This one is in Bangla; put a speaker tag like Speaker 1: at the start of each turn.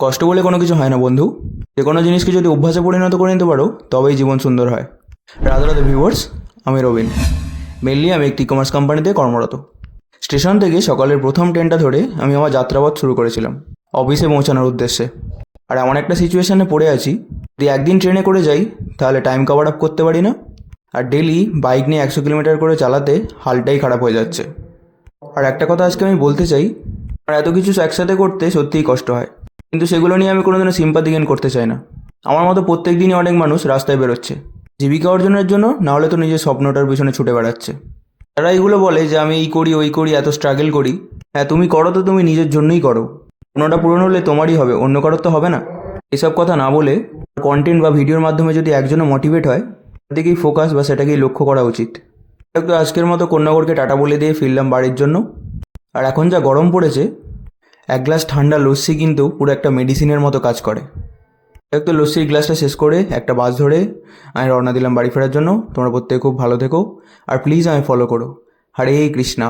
Speaker 1: কষ্ট বলে কোনো কিছু হয় না বন্ধু। যে কোনো জিনিসকে যদি অভ্যাসে পরিণত করে নিতে পারো তবেই জীবন সুন্দর হয়। রাধে রাধে ভিউয়ার্স, আমি রবিন। মেনলি আমি একটি কমার্স কোম্পানিতে কর্মরত। স্টেশন থেকে সকালের প্রথম ট্রেনটা ধরে আমি আমার যাত্রাপথ শুরু করেছিলাম অফিসে পৌঁছানোর উদ্দেশ্যে। আর এমন একটা সিচুয়েশানে পড়ে আছি, যদি একদিন ট্রেনে করে যাই তাহলে টাইম কভার আপ করতে পারি না, আর ডেলি বাইক নিয়ে 100 কিলোমিটার করে চালাতে হালটাই খারাপ হয়ে যাচ্ছে। আর একটা কথা আজকে আমি বলতে চাই, আর এত কিছু একসাথে করতে সত্যিই কষ্ট হয়, কিন্তু সেগুলো নিয়ে আমি কোনোদিনও সিম্পাথি গেইন করতে চাই না। আমার মতো প্রত্যেক দিনই অনেক মানুষ রাস্তায় বেরোচ্ছে জীবিকা অর্জনের জন্য, না হলে তো নিজের স্বপ্নটার পিছনে ছুটে বেড়াচ্ছে। তারা এইগুলো বলে যে আমি এই করি ওই করি, এত স্ট্রাগল করি। হ্যাঁ, তুমি করো তো তুমি নিজের জন্যই করো, কোনোটা পূরণ হলে তোমারই হবে, অন্য কারোর তো হবে না। এসব কথা না বলে কন্টেন্ট বা ভিডিওর মাধ্যমে যদি একজনও মোটিভেট হয়, সেদিকেই ফোকাস বা সেটাকেই লক্ষ্য করা উচিত। তো আজকের মতো কন্যাগরকে টাটা বলে দিয়ে ফিরলাম বাড়ির জন্য। আর এখন যা গরম পড়েছে, এক গ্লাস ঠান্ডা লস্যি কিন্তু পুরো একটা মেডিসিনের মতো কাজ করে। একটু লস্যির গ্লাসটা শেষ করে একটা বাস ধরে আমি রওনা দিলাম বাড়ি ফেরার জন্য। তোমরা প্রত্যেকে খুব ভালো থেকো, আর প্লিজ আমি ফলো করো। হরে কৃষ্ণা।